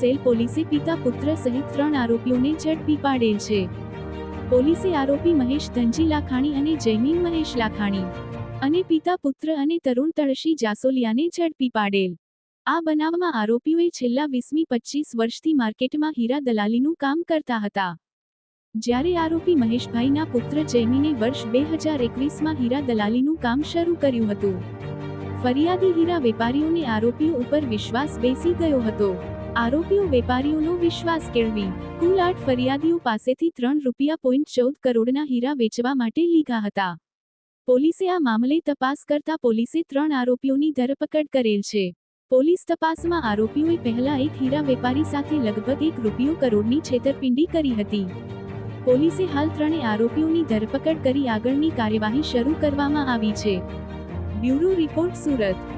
Cell પોલીસે પિતા પુત્ર સહિત 3 આરોપીઓને ઝડપી પાડેલ છે। પોલીસે આરોપી મહેશ ધનજી લાખાણી અને જયમીન મહેશ લાખાણી અને પિતા પુત્ર અને તરુણ તળશી જાસોલિયાને ઝડપી પાડેલ। આ બનાવમાં આરોપીઓએ છેલ્લા 20-25 વર્ષથી માર્કેટમાં હીરા દલાલીનું કામ કરતા હતા, જ્યારે આરોપી મહેશભાઈના પુત્ર જયમીને વર્ષ 2021માં હીરા દલાલીનું કામ શરૂ કર્યું હતું। ફરિયાદી હીરા વેપારીઓને આરોપીઓ ઉપર વિશ્વાસ બેસી ગયો હતો। આરોપીઓ વેપારીઓનો વિશ્વાસ કેળવી કુલ 8 ફરિયાદીઓ પાસેથી ₹3.14 કરોડના હીરા વેચવા માટે લીધા હતા। પોલીસે આ મામલે તપાસ કરતા પોલીસે 3 આરોપીઓની ધરપકડ કરેલ છે। પોલીસ તપાસમાં આરોપીઓએ પહેલા એક હીરા વેપારી સાથે લગભગ ₹1 કરોડની છેતરપિંડી કરી હતી। પોલીસે હાલ 3 આરોપીઓની ધરપકડ કરી આગળની કાર્યવાહી શરૂ કરવામાં આવી છે। Bureau report, Surat.